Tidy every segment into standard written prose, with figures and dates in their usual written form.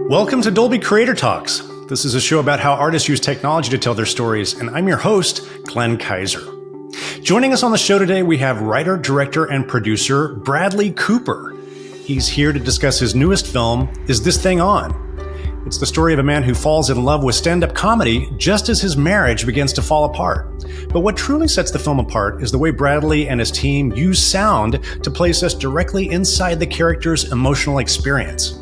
Welcome to Dolby Creator Talks. This is a show about how artists use technology to tell their stories, and I'm your host, Glenn Kaiser. Joining us on the show today, we have writer, director, and producer Bradley Cooper. He's here to discuss his newest film, Is This Thing On? It's the story of a man who falls in love with stand-up comedy just as his marriage begins to fall apart. But what truly sets the film apart is the way Bradley and his team use sound to place us directly inside the character's emotional experience.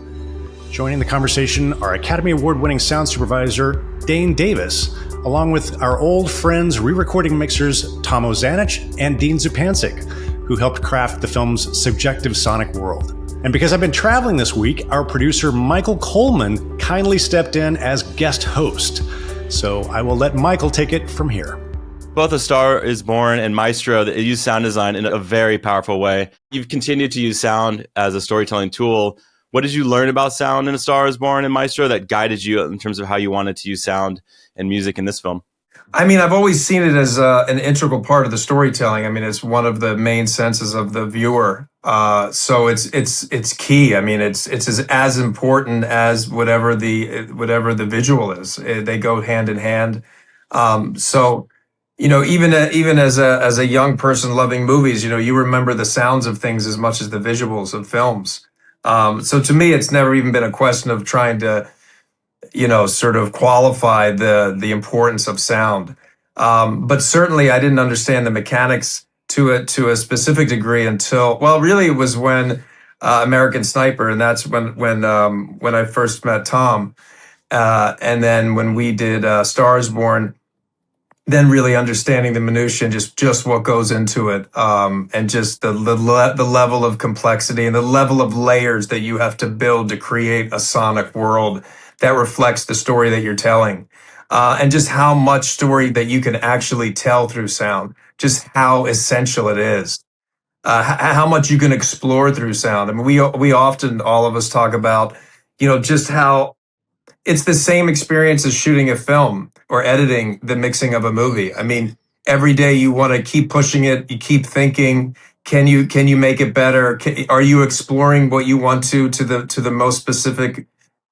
Joining the conversation are Academy Award-winning sound supervisor Dane Davis, along with our old friends re-recording mixers Tom Ozanich and Dean Zupancic, who helped craft the film's subjective sonic world. And because I've been traveling this week, our producer Michael Coleman kindly stepped in as guest host. So I will let Michael take it from here. Both A Star is Born and Maestro that use sound design in a very powerful way. You've continued to use sound as a storytelling tool. What did you learn about sound in A Star is Born and Maestro that guided you in terms of how you wanted to use sound and music in this film? I mean, I've always seen it as an integral part of the storytelling. I mean, it's one of the main senses of the viewer. So it's key. I mean, it's as important as whatever the visual is. They go hand in hand. So, you know, even as a young person loving movies, you know, you remember the sounds of things as much as the visuals of films. So to me, it's never even been a question of trying to, you know, sort of qualify the importance of sound. But certainly I didn't understand the mechanics to a specific degree until, well, really it was when American Sniper, and that's when I first met Tom. And then when we did Star is Born, then really understanding the minutiae and just what goes into it, and just the level of complexity and the level of layers that you have to build to create a sonic world that reflects the story that you're telling, and just how much story that you can actually tell through sound, just how essential it is, how much you can explore through sound. I mean, we often, all of us, talk about, you know, just how it's the same experience as shooting a film or editing the mixing of a movie. I mean, every day you want to keep pushing it. You keep thinking, can you make it better? Are you exploring what you want to the most specific,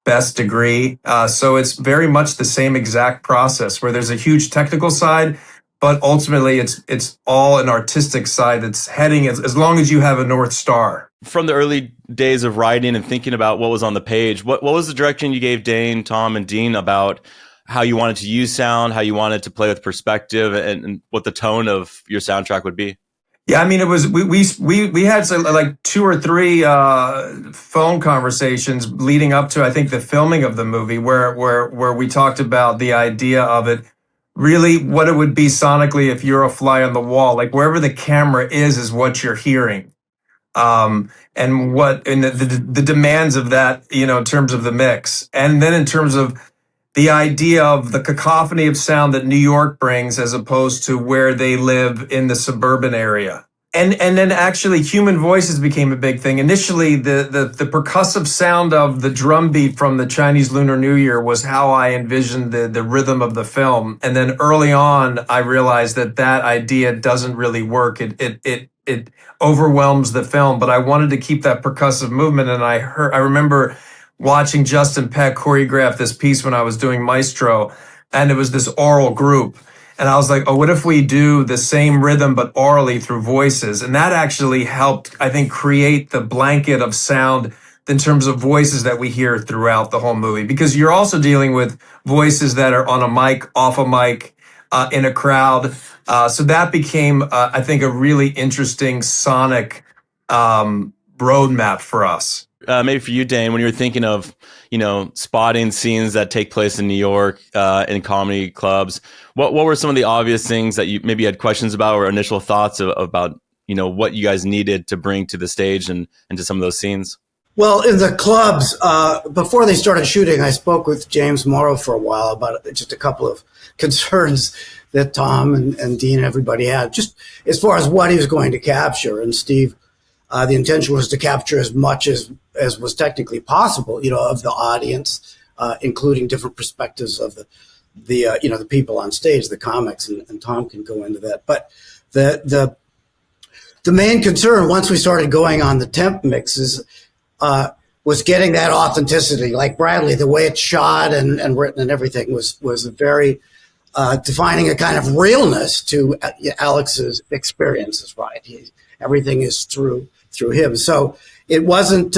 best degree? So it's very much the same exact process where there's a huge technical side, but ultimately it's all an artistic side that's heading as long as you have a North Star. From the early days of writing and thinking about what was on the page, what was the direction you gave Dane, Tom, and Dean about how you wanted to use sound, how you wanted to play with perspective, and what the tone of your soundtrack would be? Yeah, I mean, it was we had like 2 or 3 phone conversations leading up to, I think, the filming of the movie, where we talked about the idea of it, really what it would be sonically if you're a fly on the wall, like wherever the camera is what you're hearing. And what in the demands of that, you know, in terms of the mix, and then in terms of the idea of the cacophony of sound that New York brings as opposed to where they live in the suburban area. And then actually human voices became a big thing. Initially, the percussive sound of the drum beat from the Chinese Lunar New Year was how I envisioned the rhythm of the film. And then early on, I realized that idea doesn't really work. It overwhelms the film, but I wanted to keep that percussive movement. And I remember watching Justin Peck choreograph this piece when I was doing Maestro, and it was this oral group. And I was like, oh, what if we do the same rhythm, but orally through voices? And that actually helped, I think, create the blanket of sound in terms of voices that we hear throughout the whole movie, because you're also dealing with voices that are on a mic, off a mic, in a crowd. So that became, I think, a really interesting sonic roadmap for us. Maybe for you, Dane, when you were thinking of, you know, spotting scenes that take place in New York in comedy clubs, what were some of the obvious things that you maybe had questions about or initial thoughts about, you know, what you guys needed to bring to the stage and to some of those scenes? Well, in the clubs, before they started shooting, I spoke with James Morrow for a while about just a couple of concerns that Tom and Dean and everybody had, just as far as what he was going to capture. And Steve, the intention was to capture as much as was technically possible, you know, of the audience, including different perspectives of the people on stage, the comics, and Tom can go into that. But the main concern once we started going on the temp mixes was getting that authenticity. Like Bradley, the way it's shot and written and everything was very defining a kind of realness to Alex's experiences. Right, everything is through him. So it wasn't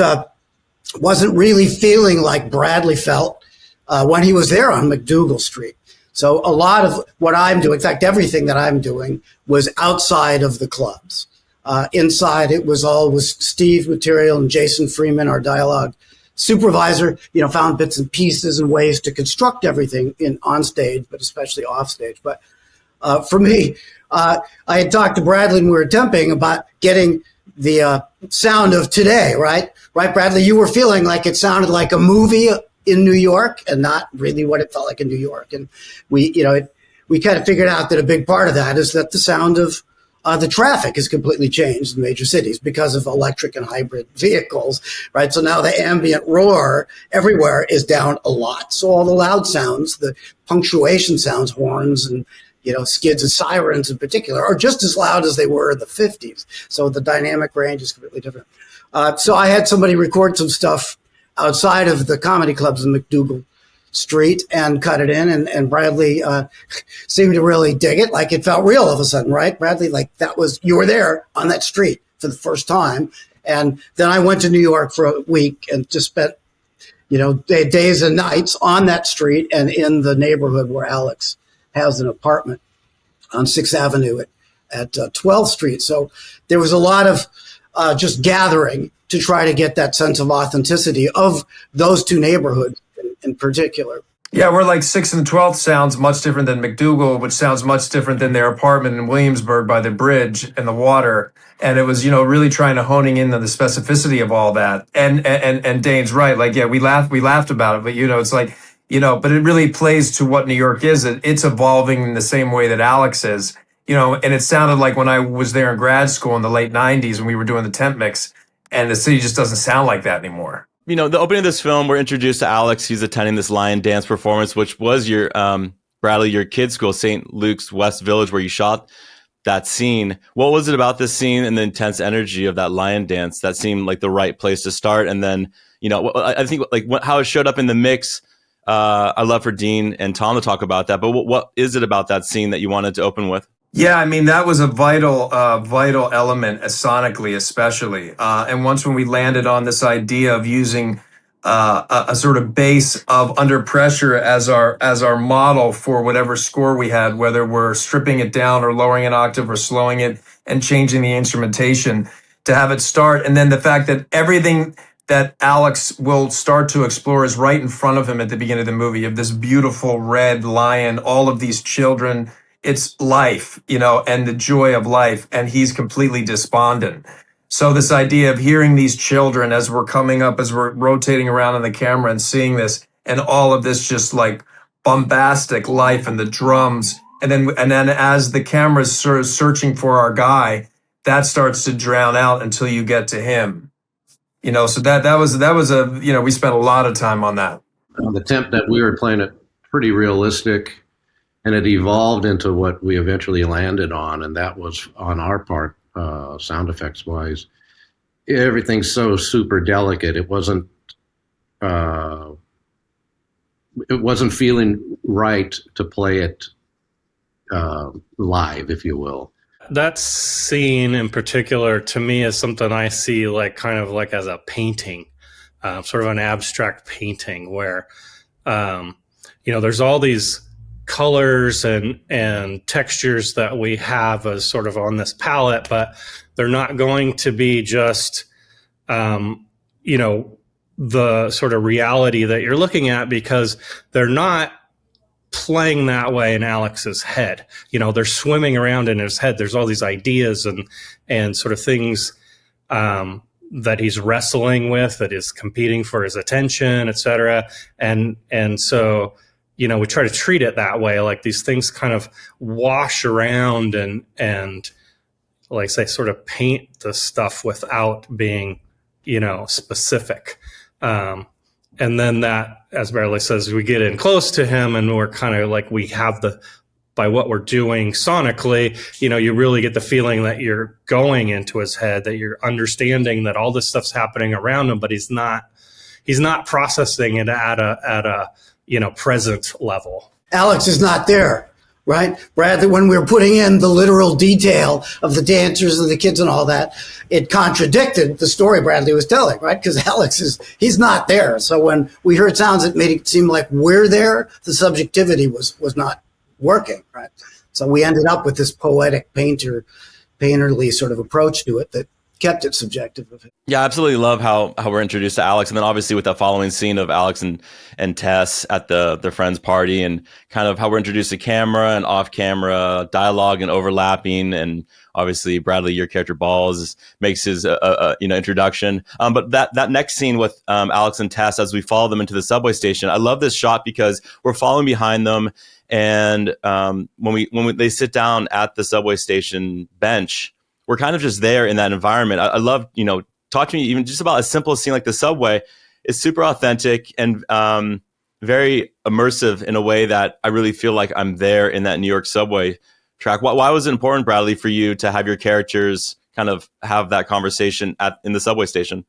really feeling like Bradley felt when he was there on McDougal Street. So a lot of what I'm doing, in fact, everything that I'm doing, was outside of the clubs. Inside, it was Steve material and Jason Freeman, our dialogue supervisor, found bits and pieces and ways to construct everything on stage, but especially off stage. But for me, I had talked to Bradley when we were temping about getting the sound of today, right? Right, Bradley, you were feeling like it sounded like a movie in New York and not really what it felt like in New York. And we kind of figured out that a big part of that is that the sound of the traffic has completely changed in major cities because of electric and hybrid vehicles, right? So now the ambient roar everywhere is down a lot. So all the loud sounds, the punctuation sounds, horns and, skids and sirens in particular, are just as loud as they were in the 50s. So the dynamic range is completely different. So I had somebody record some stuff outside of the comedy clubs in McDougal Street and cut it in. And Bradley seemed to really dig it. Like it felt real all of a sudden, right? Bradley, like you were there on that street for the first time. And then I went to New York for a week and just spent, days and nights on that street and in the neighborhood where Alex has an apartment on 6th Avenue at 12th Street. So there was a lot of just gathering to try to get that sense of authenticity of those two neighborhoods in particular. Yeah, we're like 6th and 12th sounds much different than McDougal, which sounds much different than their apartment in Williamsburg by the bridge and the water. And it was, really trying to honing in on the specificity of all that. And Dane's right. Like, yeah, we laughed about it, but it's like, but it really plays to what New York is. It's evolving in the same way that Alex is, and it sounded like when I was there in grad school in the late 90s when we were doing the temp mix, and the city just doesn't sound like that anymore. The opening of this film, we're introduced to Alex. He's attending this lion dance performance, which was your, Bradley, your kid's school, St. Luke's West Village, where you shot that scene. What was it about this scene and the intense energy of that lion dance that seemed like the right place to start? And then, I think like how it showed up in the mix, I'd love for Dean and Tom to talk about that. But what is it about that scene that you wanted to open with? Yeah, I mean, that was a vital element, sonically especially. And once when we landed on this idea of using a sort of bass of Under Pressure as our model for whatever score we had, whether we're stripping it down or lowering an octave or slowing it and changing the instrumentation to have it start. And then the fact that everything that Alex will start to explore is right in front of him at the beginning of the movie. You have this beautiful red lion, all of these children. It's life, and the joy of life, and he's completely despondent. So this idea of hearing these children as we're coming up, as we're rotating around on the camera and seeing this, and all of this just like bombastic life and the drums, and then as the camera's sort of searching for our guy, that starts to drown out until you get to him. So that was we spent a lot of time on that. The temp that we were playing it pretty realistic. And it evolved into what we eventually landed on, and that was on our part, sound effects wise. Everything's so super delicate. It wasn't feeling right to play it live, if you will. That scene in particular, to me, is something I see like kind of like as a painting, sort of an abstract painting where, there's all these colors and textures that we have as sort of on this palette, but they're not going to be just, the sort of reality that you're looking at, because they're not playing that way in Alex's head. They're swimming around in his head. There's all these ideas and sort of things that he's wrestling with, that is competing for his attention, et cetera. And so, we try to treat it that way, like these things kind of wash around and like say, sort of paint the stuff without being, specific. And then that, as Bradley says, we get in close to him and we're kind of like, we have by what we're doing sonically, you really get the feeling that you're going into his head, that you're understanding that all this stuff's happening around him, but he's not he's not processing it at a present level. Alex is not there, right? Bradley, when we were putting in the literal detail of the dancers and the kids and all that, it contradicted the story Bradley was telling, right? Because he's not there. So when we heard sounds that made it seem like we're there, the subjectivity was not working, right? So we ended up with this poetic painterly sort of approach to it that kept it subjective. Yeah, I absolutely love how we're introduced to Alex, and then obviously with that following scene of Alex and Tess at their friend's party, and kind of how we're introduced to camera and off camera dialogue and overlapping, and obviously Bradley, your character Balls, makes his introduction. But that next scene with Alex and Tess as we follow them into the subway station, I love this shot because we're following behind them, and when they sit down at the subway station bench, we're kind of just there in that environment. I love, talk to me even just about a simple scene like the subway. It's super authentic and very immersive in a way that I really feel like I'm there in that New York subway track. Why was it important, Bradley, for you to have your characters kind of have that conversation in the subway station?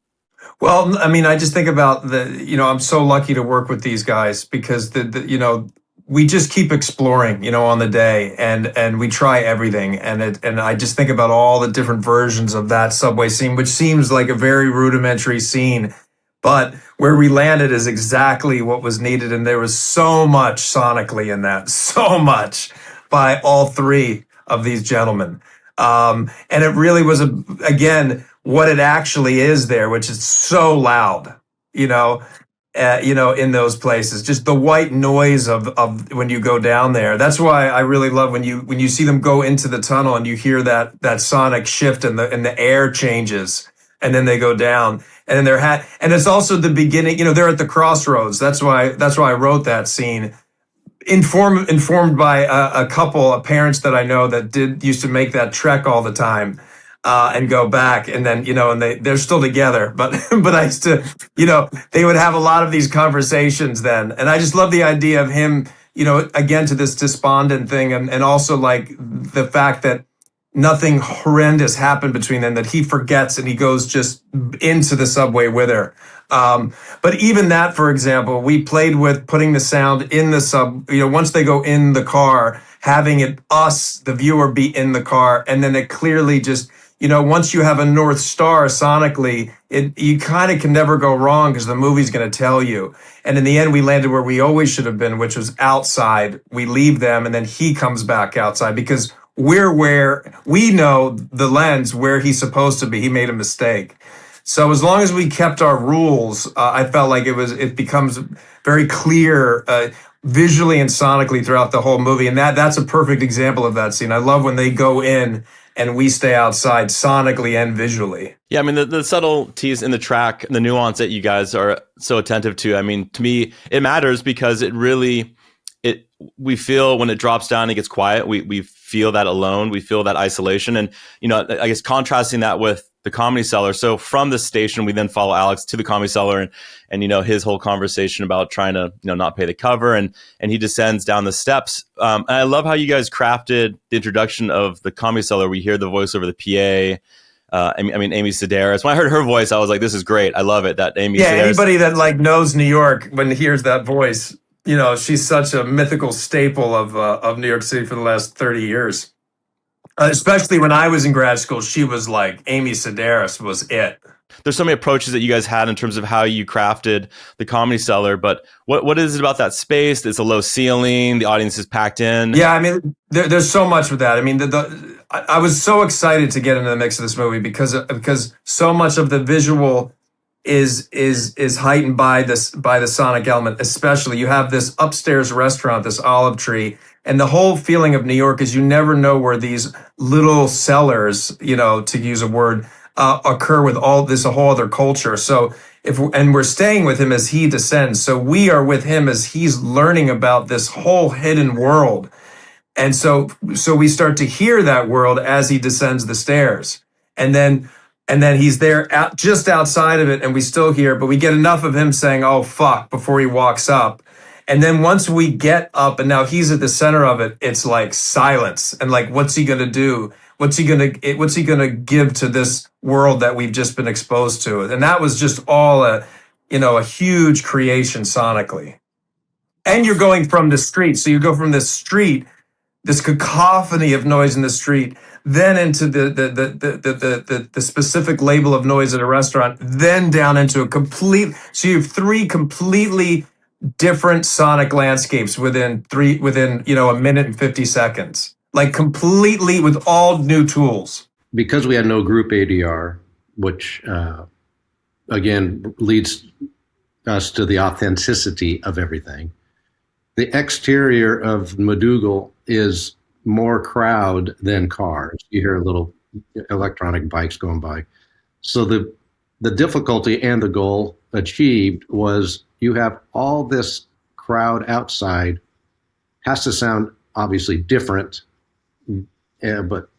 Well, I mean, I just think about I'm so lucky to work with these guys because we just keep exploring, on the day, and we try everything. And I just think about all the different versions of that subway scene, which seems like a very rudimentary scene, but where we landed is exactly what was needed. And there was so much sonically in that, so much by all three of these gentlemen. And it really was, again, what it actually is there, which is so loud, in those places, just the white noise of when you go down there. That's why I really love when you see them go into the tunnel and you hear that sonic shift and the air changes, and then they go down, and then and it's also the beginning. They're at the crossroads. That's why I wrote that scene. Informed by a couple of parents that I know that used to make that trek all the time. And go back, and then and they're still together, but I used to, they would have a lot of these conversations then, and I just love the idea of him, again, to this despondent thing, and also like the fact that nothing horrendous happened between them, that he forgets and he goes just into the subway with her. But even that, for example, we played with putting the sound in the once they go in the car, having the viewer, be in the car, and then it clearly just. Once you have a North Star sonically, you kind of can never go wrong because the movie's going to tell you. And in the end, we landed where we always should have been, which was outside. We leave them, and then he comes back outside because we're where we know the lens where he's supposed to be. He made a mistake. So as long as we kept our rules, I felt like it becomes very clear visually and sonically throughout the whole movie. And that's a perfect example of that scene. I love when they go in and we stay outside sonically and visually. Yeah, I mean, the subtleties in the track, the nuance that you guys are so attentive to, I mean, to me, it matters because we feel when it drops down and gets quiet, we feel that alone, we feel that isolation. And, I guess contrasting that with the Comedy Cellar. So from the station, we then follow Alex to the Comedy Cellar and his whole conversation about trying to, not pay the cover, and he descends down the steps. And I love how you guys crafted the introduction of the Comedy Cellar. We hear the voice over the PA. Amy Sedaris. When I heard her voice, I was like, this is great. I love it. That Amy Sedaris. Anybody that knows New York, when hears that voice, she's such a mythical staple of New York City for the last 30 years. Especially when I was in grad school, she was like, Amy Sedaris was it. There's so many approaches that you guys had in terms of how you crafted the Comedy Cellar, but what is it about that space? It's a low ceiling, the audience is packed in. Yeah, I mean, there's so much with that. I mean, I was so excited to get into the mix of this movie because so much of the visual is heightened by the sonic element. Especially, you have this upstairs restaurant, this olive tree, and the whole feeling of New York is you never know where these little cellars, to use a word, occur with all this, a whole other culture. So we're staying with him as he descends. So we are with him as he's learning about this whole hidden world. And so we start to hear that world as he descends the stairs. And then he's there just outside of it, and we still hear, but we get enough of him saying, "Oh, fuck," before he walks up. And then once we get up and now he's at the center of it, it's like silence. And like, what's he going to do? What's he going to give to this world that we've just been exposed to? And that was just all a huge creation sonically. And you're going from the street. So you go from the street, this cacophony of noise in the street, then into the specific label of noise at a restaurant, then down into so you have three completely different sonic landscapes within a minute and 50 seconds, like completely with all new tools. Because we had no group ADR, which again leads us to the authenticity of everything. The exterior of Madougal is more crowd than cars. You hear little electronic bikes going by. So the difficulty and the goal achieved was you have all this crowd outside, has to sound obviously different, but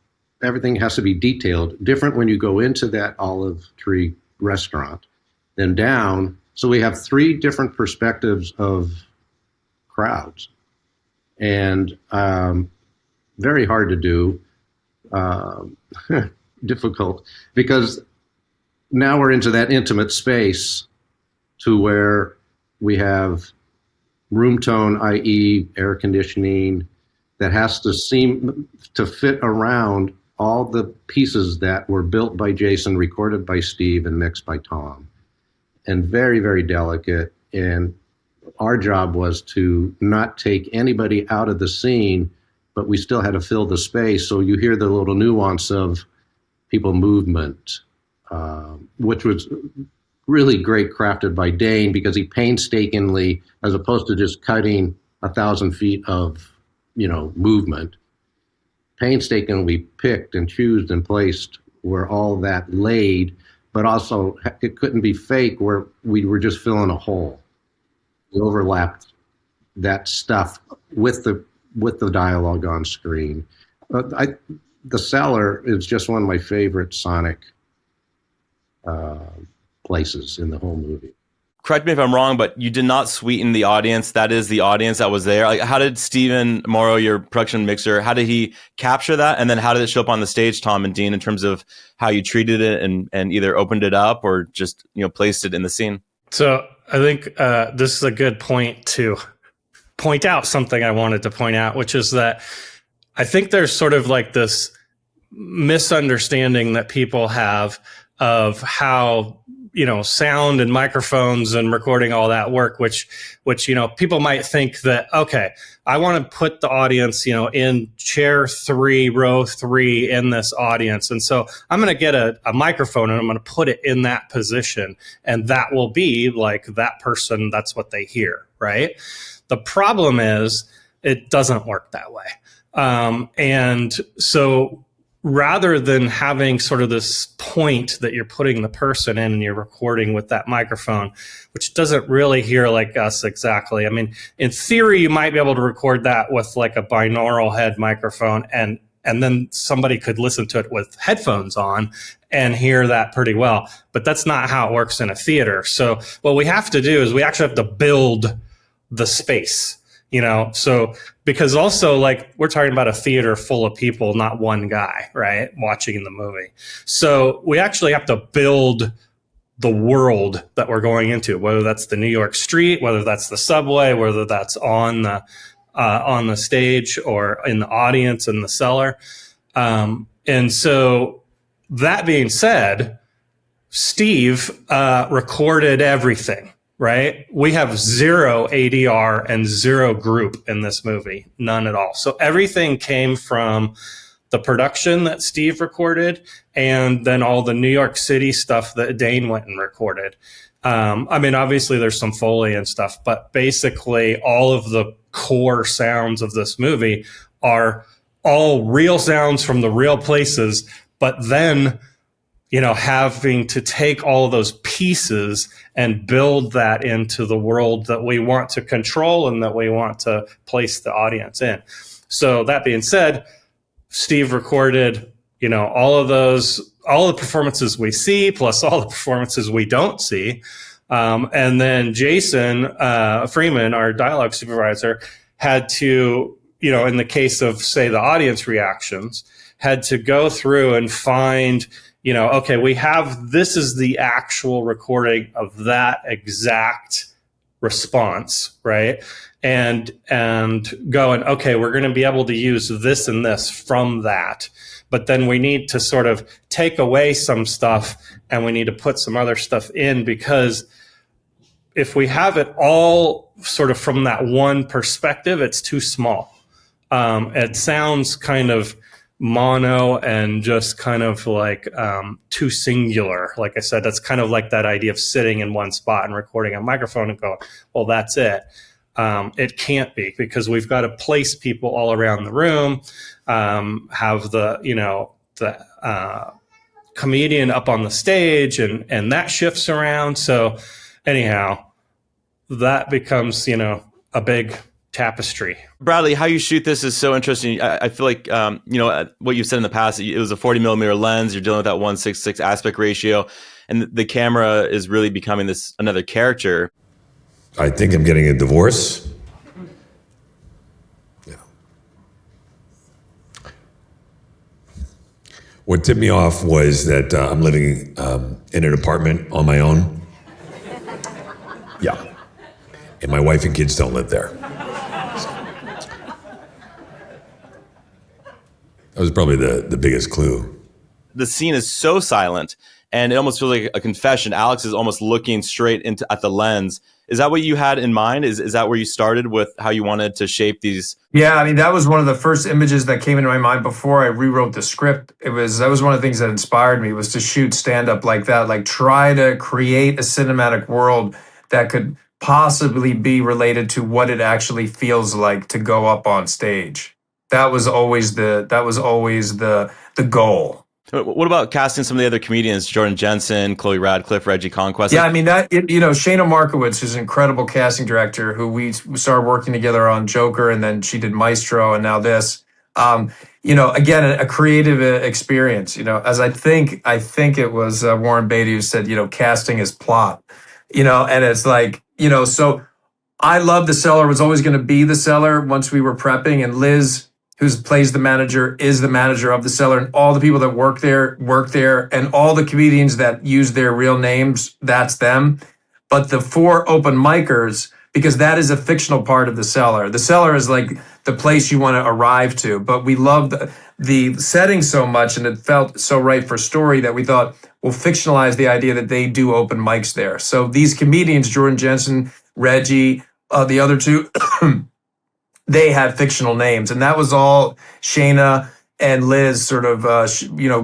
everything has to be detailed. Different when you go into that olive tree restaurant than down. So we have three different perspectives of crowds, and very hard to do, difficult, because now we're into that intimate space to where we have room tone, i.e. air conditioning, that has to seem to fit around all the pieces that were built by Jason, recorded by Steve, and mixed by Tom, and very, very delicate. And our job was to not take anybody out of the scene, but we still had to fill the space. So you hear the little nuance of people movement, which was really great crafted by Dane, because he painstakingly, as opposed to just cutting 1,000 feet of, movement, painstakingly picked and choosed and placed where all that laid, but also it couldn't be fake where we were just filling a hole. We overlapped that stuff with the dialogue on screen. The cellar is just one of my favorite sonic places in the whole movie. Correct me if I'm wrong, but you did not sweeten the audience. That is the audience that was there. Like, how did Stephen Morrow, your production mixer, how did he capture that? And then how did it show up on the stage, Tom and Dean, in terms of how you treated it and either opened it up or just, placed it in the scene? So I think this is a good point to point out something I wanted to point out, which is that I think there's sort of like this misunderstanding that people have of how, sound and microphones and recording, all that work, which, people might think that, okay, I want to put the audience, in chair 3, row 3 in this audience. And so I'm going to get a microphone and I'm going to put it in that position. And that will be like that person, that's what they hear, right? The problem is it doesn't work that way. And so rather than having sort of this point that you're putting the person in and you're recording with that microphone, which doesn't really hear like us exactly. I mean, in theory, you might be able to record that with like a binaural head microphone, and then somebody could listen to it with headphones on and hear that pretty well. But that's not how it works in a theater. So what we have to do is we actually have to build the space. So because also like we're talking about a theater full of people, not one guy, right, watching the movie. So we actually have to build the world that we're going into, whether that's the New York street, whether that's the subway, whether that's on the stage or in the audience in the cellar. And so that being said, Steve recorded everything. Right? We have 0 ADR and 0 group in this movie, none at all. So everything came from the production that Steve recorded and then all the New York City stuff that Dane went and recorded. Obviously there's some Foley and stuff, but basically all of the core sounds of this movie are all real sounds from the real places, but then having to take all of those pieces and build that into the world that we want to control and that we want to place the audience in. So that being said, Steve recorded, all the performances we see, plus all the performances we don't see. And then Jason Freeman, our dialogue supervisor, had to, in the case of, say, the audience reactions, had to go through and find okay, this is the actual recording of that exact response, right? And going, okay, we're going to be able to use this and this from that. But then we need to sort of take away some stuff and we need to put some other stuff in, because if we have it all sort of from that one perspective, it's too small. It sounds kind of mono and just kind of like too singular. Like I said, that's kind of like that idea of sitting in one spot and recording a microphone and going, well, that's it. It can't be, because we've got to place people all around the room, have the comedian up on the stage, and that shifts around. So anyhow, that becomes, a big tapestry. Bradley, how you shoot this is so interesting. I feel like, what you've said in the past, it was a 40 millimeter lens. You're dealing with that 1:6:6 aspect ratio, and the camera is really becoming another character. I think I'm getting a divorce. Yeah. What tipped me off was that I'm living in an apartment on my own. Yeah. And my wife and kids don't live there. That was probably the biggest clue. The scene is so silent, and it almost feels like a confession. Alex is almost looking straight at the lens. Is that what you had in mind? Is that where you started with how you wanted to shape these? Yeah, I mean, that was one of the first images that came into my mind before I rewrote the script. That was one of the things that inspired me, was to shoot stand-up like that, like try to create a cinematic world that could possibly be related to what it actually feels like to go up on stage. That was always the goal. What about casting some of the other comedians, Jordan Jensen, Chloe Radcliffe, Reggie Conquest? Yeah, I mean, Shayna Markowitz is an incredible casting director who we started working together on Joker, and then she did Maestro, and now this. Again, a creative experience. As I think it was Warren Beatty who said, casting is plot. And it's like, so I love The Cellar, was always going to be The Cellar once we were prepping, and Liz, who plays the manager, is the manager of The Cellar, and all the people that work there, and all the comedians that use their real names, that's them. But the 4 open micers, because that is a fictional part of The Cellar. The Cellar is like the place you want to arrive to, but we loved the setting so much, and it felt so right for story that we thought, we'll fictionalize the idea that they do open mics there. So these comedians, Jordan Jensen, Reggie, the other 2, they had fictional names, and that was all Shayna and Liz sort of,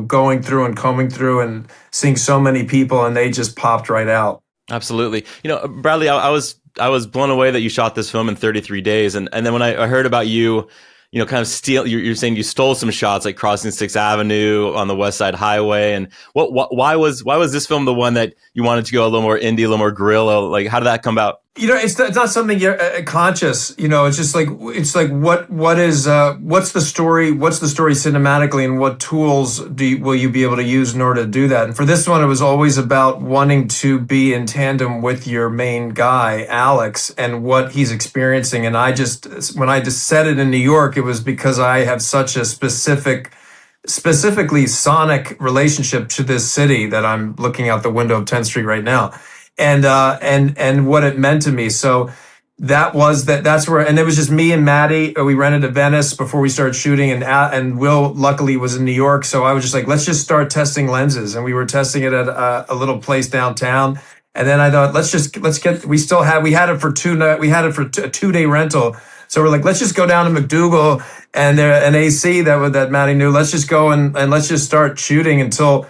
going through and combing through and seeing so many people, and they just popped right out. Absolutely. Bradley, I was blown away that you shot this film in 33 days, and then when I heard about you, kind of steal. You're saying you stole some shots, like crossing 6th Avenue on the West Side Highway, and why was this film the one that you wanted to go a little more indie, a little more guerrilla? Like, how did that come about? It's not something you're conscious. It's just like, what's the story? What's the story cinematically, and what tools will you be able to use in order to do that? And for this one, it was always about wanting to be in tandem with your main guy, Alex, and what he's experiencing. And when I just said it in New York, it was because I have such a specifically sonic relationship to this city that I'm looking out the window of 10th Street right now. And what it meant to me. So that's where, and it was just me and Maddie. We rented a Venice before we started shooting, and Will luckily was in New York. So I was just like, let's just start testing lenses. And we were testing it at a little place downtown. And then I thought, we had it for a 2-day rental. So we're like, let's just go down to McDougal and an AC that Maddie knew. Let's just go and let's just start shooting until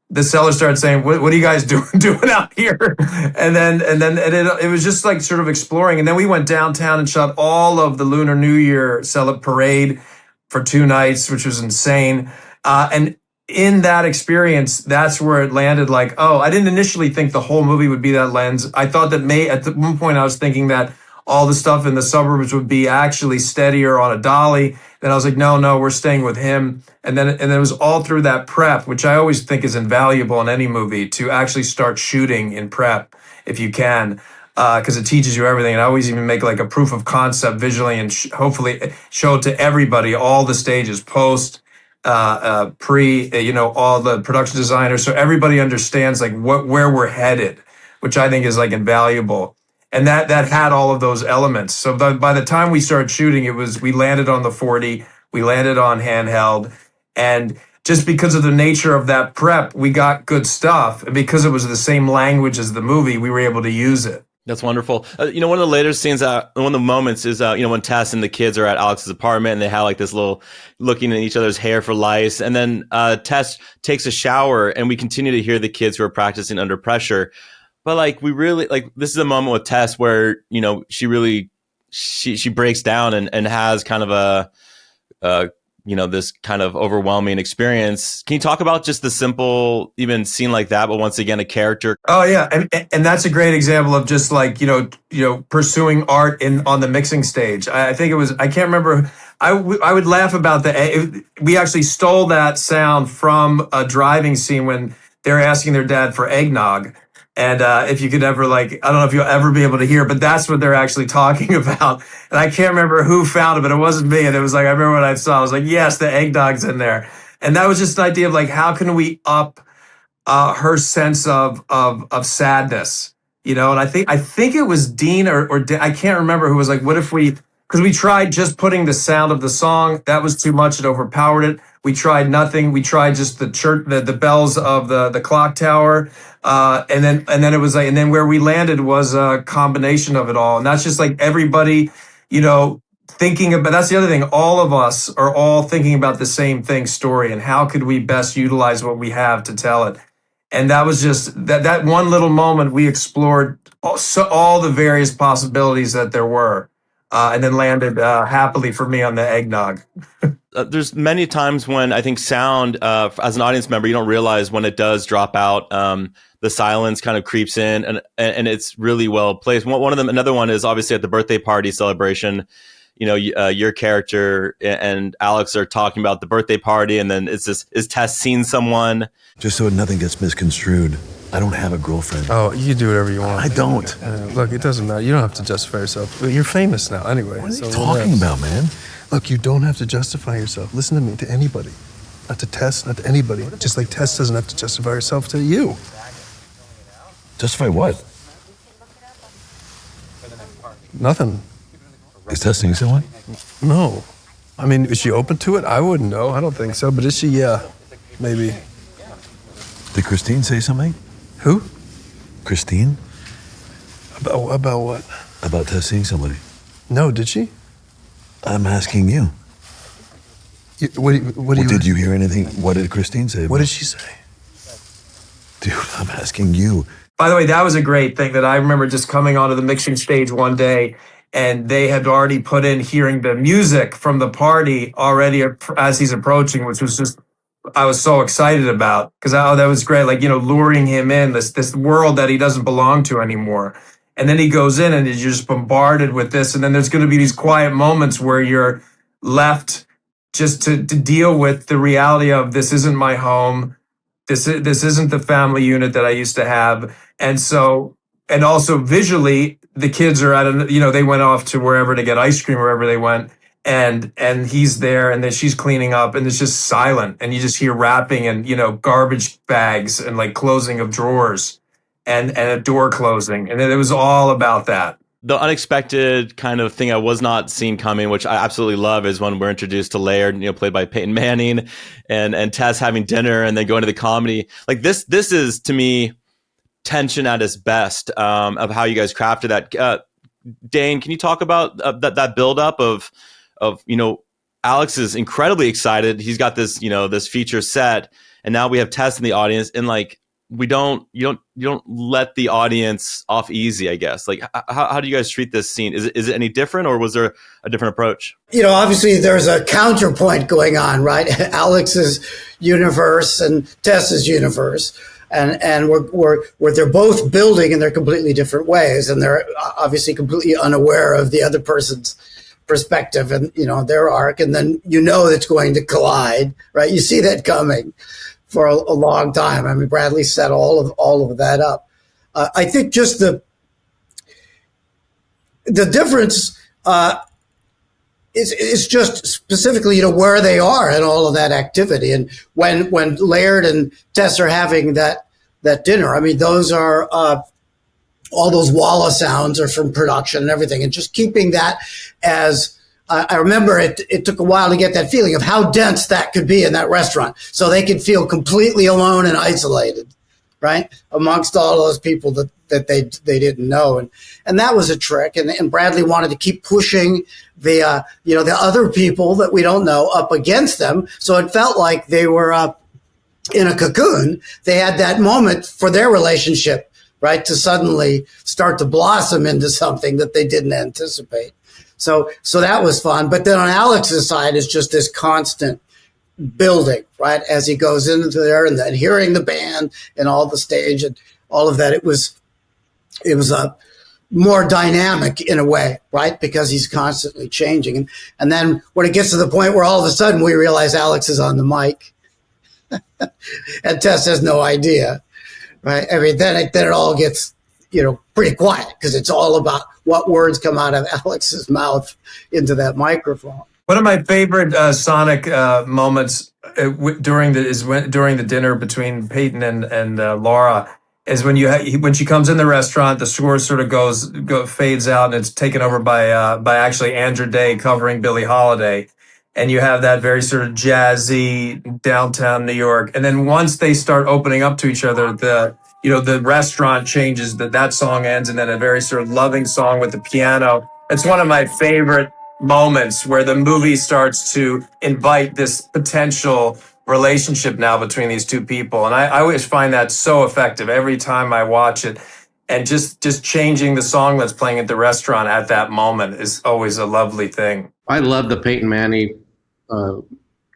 The Cellar started saying, what are you guys doing out here? And then it was just like sort of exploring. And then we went downtown and shot all of the Lunar New Year parade for 2 nights, which was insane. And in that experience, that's where it landed. Like, I didn't initially think the whole movie would be that lens. I thought that at one point I was thinking that all the stuff in the suburbs would be actually steadier on a dolly. Then I was like, no, we're staying with him. And then it was all through that prep, which I always think is invaluable in any movie, to actually start shooting in prep if you can, because it teaches you everything. And I always even make like a proof of concept visually and hopefully show it to everybody, all the stages, post, all the production designers. So everybody understands like where we're headed, which I think is like invaluable. And that had all of those elements. So by the time we started shooting, we landed on the 40, we landed on handheld, and just because of the nature of that prep, we got good stuff. And because it was the same language as the movie, we were able to use it. That's wonderful. One of the later scenes, one of the moments is, when Tess and the kids are at Alex's apartment and they have like this little looking at each other's hair for lice. And then Tess takes a shower and we continue to hear the kids who are practicing under pressure. But like, we really like, this is a moment with Tess where, she really, she breaks down and has kind of this kind of overwhelming experience. Can you talk about just the simple, even scene like that, but once again, a character? Oh yeah. And that's a great example of just like, pursuing art on the mixing stage. I think it was, I can't remember. I would laugh about we actually stole that sound from a driving scene when they're asking their dad for eggnog. And if you could ever I don't know if you'll ever be able to hear, but that's what they're actually talking about. And I can't remember who found it, but it wasn't me. And it was like, I remember when I saw, I was like, yes, the eggnog's in there. And that was just an idea of like, how can we up her sense of sadness, And I think it was Dean or I can't remember who was like, what if because we tried just putting the sound of the song, that was too much. It overpowered it. We tried nothing. We tried just the church, the bells of the clock tower. And then it was like, and then where we landed was a combination of it all. And that's just like everybody, thinking about, that's the other thing. All of us are all thinking about the same thing, story, and how could we best utilize what we have to tell it. And that was just that one little moment we explored all the various possibilities that there were. And then landed happily for me on the eggnog. There's many times when I think sound, as an audience member, you don't realize when it does drop out. The silence kind of creeps in, and it's really well placed. One of them, another one is obviously at the birthday party celebration. Your character and Alex are talking about the birthday party, and then is Tess seen someone? Just so nothing gets misconstrued, I don't have a girlfriend. Oh, you do whatever you want. I don't. Look, it doesn't matter. You don't have to justify yourself. You're famous now anyway. What are you talking about, man? Look, you don't have to justify yourself. Listen to me, to anybody. Not to Tess, not to anybody. Just like Tess doesn't have to justify herself to you. Justify what? Nothing. Is Tess seeing someone? No. I mean, is she open to it? I wouldn't know. I don't think so. But is she? Yeah. Maybe. Did Christine say something? Who? Christine? About what? About Tess seeing somebody. No, did she? I'm asking you. Did you hear anything? What did Christine say? What did she say? Dude, I'm asking you. By the way, that was a great thing that I remember just coming onto the mixing stage one day, and they had already put in hearing the music from the party already as he's approaching, which was just, I was so excited about, because that was great. Like, luring him in this world that he doesn't belong to anymore. And then he goes in and you're just bombarded with this. And then there's going to be these quiet moments where you're left just to deal with the reality of, this isn't my home. This isn't the family unit that I used to have. And so, and also visually, the kids are they went off to wherever to get ice cream, wherever they went. And he's there, and then she's cleaning up, and it's just silent. And you just hear rapping and, garbage bags and like closing of drawers and a door closing. And then it was all about that. The unexpected kind of thing I was not seeing coming, which I absolutely love, is when we're introduced to Laird, played by Peyton Manning, and Tess having dinner and then going to the comedy. Like this is to me tension at its best, of how you guys crafted that. Dane, can you talk about that buildup of Alex is incredibly excited. He's got this this feature set, and now we have Tess in the audience, and like you don't let the audience off easy, I guess. Like, how do you guys treat this scene? Is it any different, or was there a different approach? Obviously there's a counterpoint going on, right? Alex's universe and Tess's universe, and they're both building in their completely different ways, and they're obviously completely unaware of the other person's perspective and their arc, and then it's going to collide, right? You see that coming for a long time. I mean, Bradley set all of that up. I think just the difference it's just specifically, where they are and all of that activity. And when Laird and Tess are having that dinner, I mean, those are all those walla sounds are from production and everything, and just keeping that as I remember it took a while to get that feeling of how dense that could be in that restaurant, so they could feel completely alone and isolated, right, amongst all those people that they didn't know, and that was a trick. And Bradley wanted to keep pushing the the other people that we don't know up against them, so it felt like they were in a cocoon. They had that moment for their relationship, right, to suddenly start to blossom into something that they didn't anticipate. So that was fun. But then on Alex's side is just this constant building, right, as he goes into there, and then hearing the band and all the stage and all of that. It was more dynamic in a way, right, because he's constantly changing. And then when it gets to the point where all of a sudden we realize Alex is on the mic and Tess has no idea, right? I mean, then it all gets, pretty quiet, because it's all about what words come out of Alex's mouth into that microphone. One of my favorite sonic moments during the dinner between Peyton and Laura is when she comes in the restaurant, the score sort of fades out, and it's taken over by actually Andrew Day covering Billie Holiday, and you have that very sort of jazzy downtown New York, and then once they start opening up to each other, the restaurant changes, that song ends, and then a very sort of loving song with the piano. It's one of my favorite moments where the movie starts to invite this potential relationship now between these two people. And I always find that so effective every time I watch it. And just changing the song that's playing at the restaurant at that moment is always a lovely thing. I love the Peyton Manning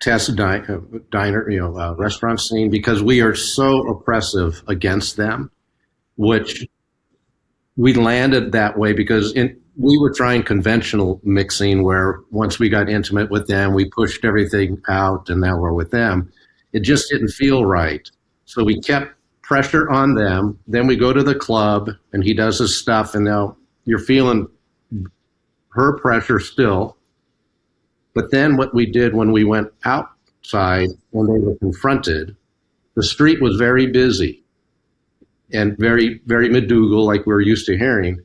Tess diner, restaurant scene, because we are so oppressive against them, which we landed that way because we were trying conventional mixing, where once we got intimate with them, we pushed everything out, and now we're with them. It just didn't feel right. So we kept pressure on them. Then we go to the club, and he does his stuff, and now you're feeling her pressure still. But then what we did when we went outside, when they were confronted, the street was very busy and very, very McDougal, like we're used to hearing.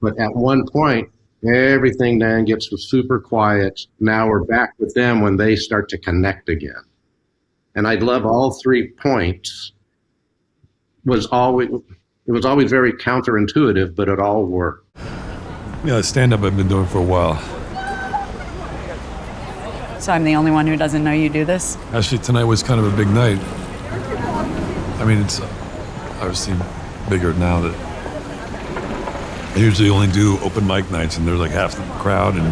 But at one point, everything then gets super quiet. Now we're back with them when they start to connect again. And I love all 3 points. It was always very counterintuitive, but it all worked. Stand-up I've been doing for a while. So I'm the only one who doesn't know you do this? Actually, tonight was kind of a big night. I mean, it's obviously bigger now that I usually only do open mic nights, and there's like half the crowd, and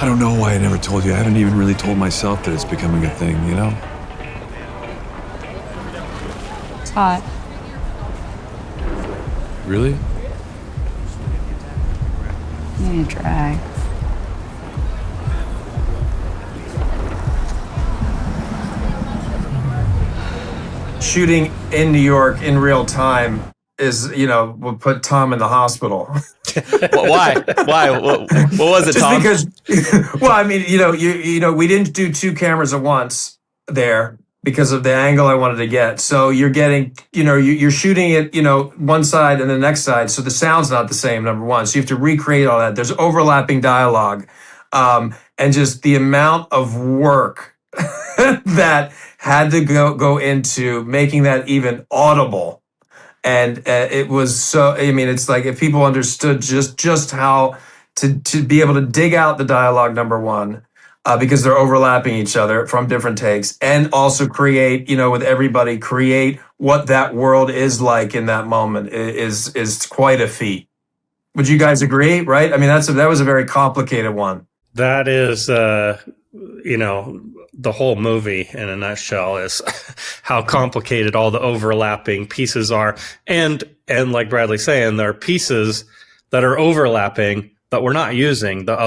I don't know why I never told you. I haven't even really told myself that it's becoming a thing, It's hot. Really? You need to try. Shooting in New York in real time is, will put Tom in the hospital. Why? What was it, Just Tom? because, well, I mean, we didn't do 2 cameras at once there because of the angle I wanted to get. So you're getting, you're shooting it, one side and the next side. So the sound's not the same, number one. So you have to recreate all that. There's overlapping dialogue. And just the amount of work that had to go into making that even audible. And it was so, I mean, it's like if people understood just how to be able to dig out the dialogue, number one, because they're overlapping each other from different takes, and also create, with everybody, create what that world is like in that moment is quite a feat. Would you guys agree? Right? I mean, that was a very complicated one. That is, the whole movie in a nutshell is how complicated all the overlapping pieces are. And like Bradley's saying, there are pieces that are overlapping, but we're not using the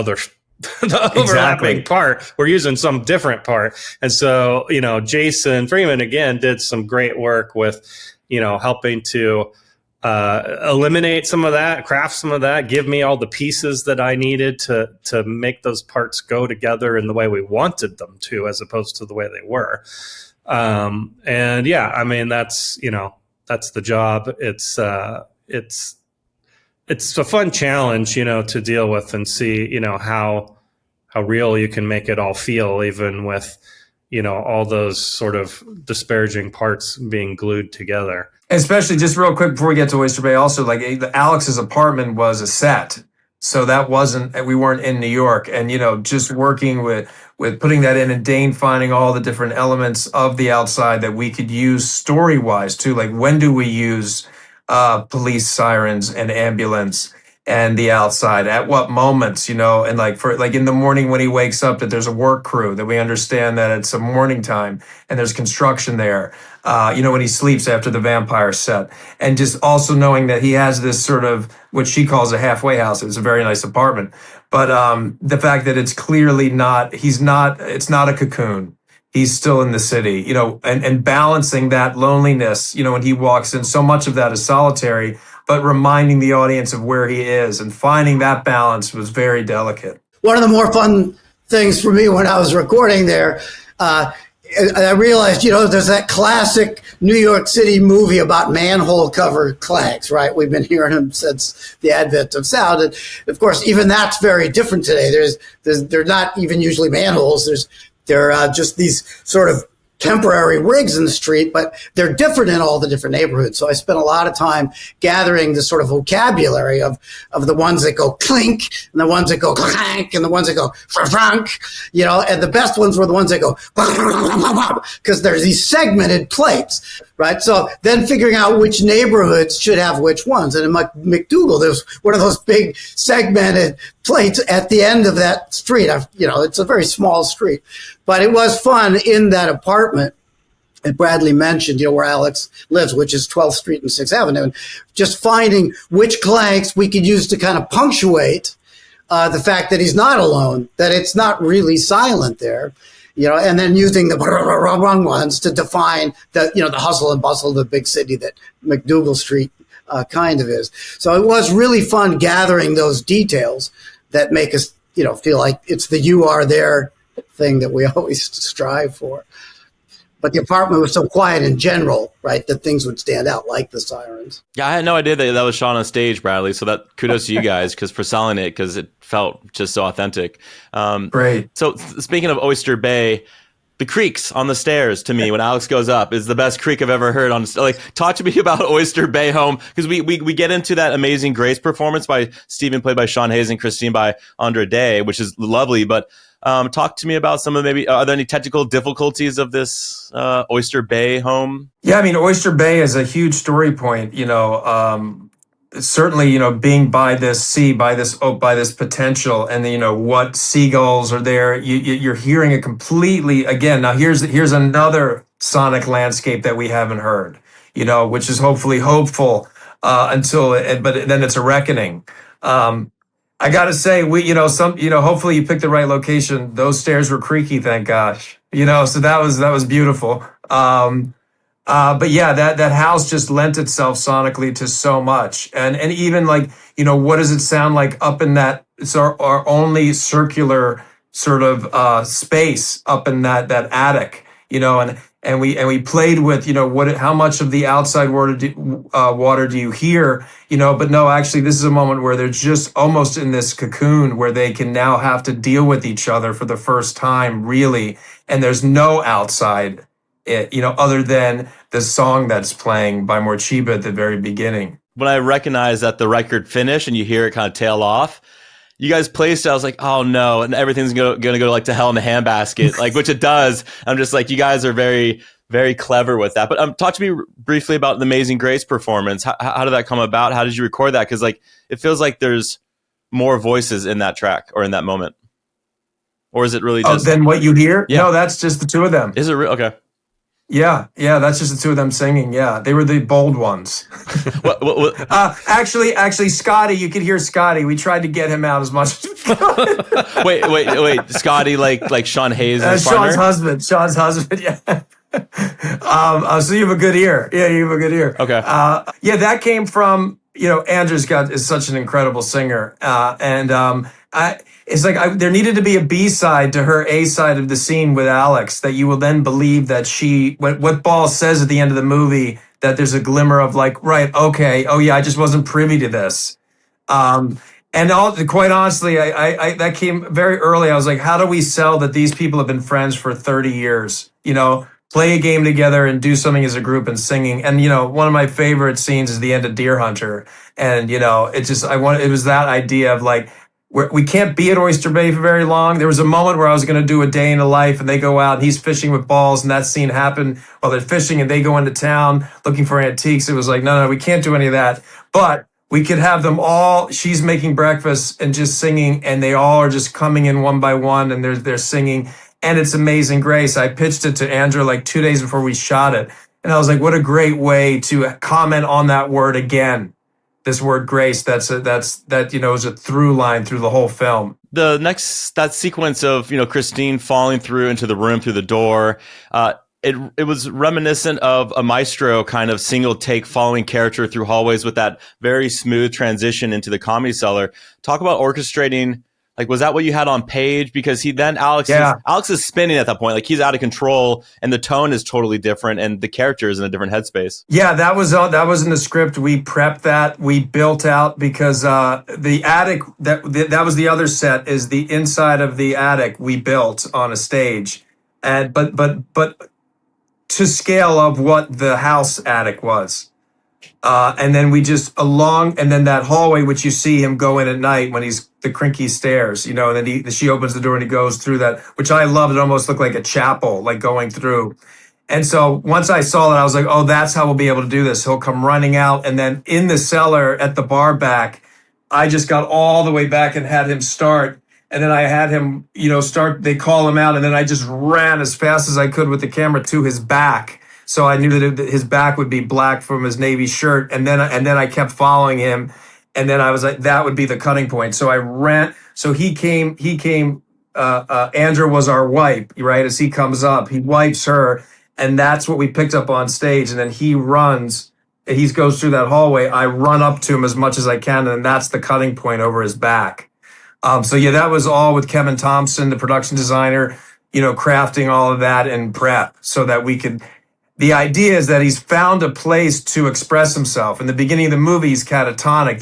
overlapping part. We're using some different part. And so, Jason Freeman, again, did some great work with, helping to eliminate some of that, craft some of that, give me all the pieces that I needed to make those parts go together in the way we wanted them to, as opposed to the way they were. And yeah, I mean, that's the job. It's a fun challenge, to deal with and see, how real you can make it all feel, even with, all those sort of disparaging parts being glued together. Especially, just real quick before we get to Oyster Bay, also, like, Alex's apartment was a set. So we weren't in New York. And, just working with putting that in, and Dane finding all the different elements of the outside that we could use story-wise too. Like, when do we use police sirens and ambulance and the outside? At what moments, and like in the morning when he wakes up, that there's a work crew, that we understand that it's a morning time and there's construction there. When he sleeps after the vampire set, and just also knowing that he has this sort of, what she calls a halfway house. It's a very nice apartment, but the fact that it's clearly it's not a cocoon. He's still in the city, and balancing that loneliness, when he walks in. So much of that is solitary, but reminding the audience of where he is, and finding that balance was very delicate. One of the more fun things for me when I was recording there, I realized, there's that classic New York City movie about manhole cover clanks, right? We've been hearing them since the advent of sound. And of course, even that's very different today. They're not even usually manholes. They're just these sort of temporary rigs in the street, but they're different in all the different neighborhoods. So I spent a lot of time gathering the sort of vocabulary of the ones that go clink, and the ones that go clank, and the ones that go frank, and the best ones were the ones that go, because there's these segmented plates, right? So then figuring out which neighborhoods should have which ones. And in McDougal, there's one of those big segmented plates at the end of that street. It's a very small street, but it was fun in that apartment that Bradley mentioned, where Alex lives, which is 12th Street and 6th Avenue, and just finding which clanks we could use to kind of punctuate the fact that he's not alone, that it's not really silent there, and then using the wrong ones to define the hustle and bustle of the big city that McDougal Street kind of is. So it was really fun gathering those details that make us, feel like it's the you are there thing that we always strive for. But the apartment was so quiet in general, right, that things would stand out, like the sirens. Yeah, I had no idea that was shot on stage, Bradley. So that kudos to you guys for selling it, because it felt just so authentic. Great. So speaking of Oyster Bay, the creaks on the stairs, to me, when Alex goes up, is the best creak I've ever heard. Talk to me about Oyster Bay Home, because we get into that Amazing Grace performance by Stephen, played by Sean Hayes, and Christine by Andra Day, which is lovely. But talk to me about some of are there any technical difficulties of this Oyster Bay Home? Yeah, I mean, Oyster Bay is a huge story point. Certainly, being by this sea, by this potential, and what seagulls are there. You're hearing it completely again. Now here's another sonic landscape that we haven't heard. Which is hopefully hopeful but then it's a reckoning. I gotta say, hopefully you picked the right location. Those stairs were creaky, thank gosh. So that was beautiful. But yeah, that house just lent itself sonically to so much. And even what does it sound like up in that? It's our only circular sort of space up in that attic, and we played with, how much of the outside water do you hear, but no, actually this is a moment where they're just almost in this cocoon where they can now have to deal with each other for the first time, really. And there's no outside, other than the song that's playing by Morchiba at the very beginning. When I recognize that the record finished and you hear it kind of tail off, you guys placed it, I was like, oh no, and everything's gonna go to hell in a handbasket, which it does. I'm just like, you guys are very, very clever with that. But talk to me briefly about the Amazing Grace performance. How did that come about? How did you record that? Because it feels like there's more voices in that track or in that moment, or is it really just than what you hear? Yeah. No, that's just the two of them. Is it real? Okay. Yeah, that's just the two of them singing. Yeah, they were the bold ones. what? Actually, Scotty, you could hear Scotty. We tried to get him out as much as we could. Wait, Scotty, like Sean Hayes' Sean's husband. Yeah. So you have a good ear. Yeah, you have a good ear. Okay. Yeah, that came from, Andrew's is such an incredible singer. There needed to be a B side to her A side of the scene with Alex that you will then believe that what Ball says at the end of the movie, that there's a glimmer of like, right, okay, oh yeah, I just wasn't privy to this. Quite honestly, I that came very early. I was like, how do we sell that these people have been friends for 30 years? Play a game together and do something as a group and singing. And, one of my favorite scenes is the end of Deer Hunter. And, it was that idea of like, we can't be at Oyster Bay for very long. There was a moment where I was going to do a day in the life and they go out and he's fishing with balls and that scene happened while they're fishing and they go into town looking for antiques. It was like, no, we can't do any of that. But we could have them all, she's making breakfast and just singing and they all are just coming in one by one and they're singing. And it's Amazing Grace. I pitched it to Andrew like 2 days before we shot it. And I was like, what a great way to comment on that word again. This word grace, that is a through line through the whole film. That sequence of, Christine falling through into the room through the door, it was reminiscent of a maestro kind of single take following character through hallways with that very smooth transition into the comedy cellar. Talk about orchestrating. Like, was that what you had on page? Because Alex is spinning at that point. Like, he's out of control and the tone is totally different and the character is in a different headspace. Yeah, that was in the script. We prepped that. We built out because the attic, that was the other set, is the inside of the attic we built on a stage. And but to scale of what the house attic was. And then and then that hallway, which you see him go in at night when he's the crinky stairs, and then she opens the door and he goes through that, which I loved. It almost looked like a chapel, like going through. And so once I saw that, I was like, oh, that's how we'll be able to do this. He'll come running out. And then in the cellar at the bar back, I just got all the way back and had him start. And then I had him, start, they call him out. And then I just ran as fast as I could with the camera to his back. So I knew that his back would be black from his navy shirt. And then I kept following him. And then I was like, that would be the cutting point. So I ran. So he came, Andrew was our wipe, right? As he comes up, he wipes her. And that's what we picked up on stage. And then he goes through that hallway. I run up to him as much as I can. And that's the cutting point over his back. That was all with Kevin Thompson, the production designer, crafting all of that in prep so that we could. The idea is that he's found a place to express himself. In the beginning of the movie, he's catatonic.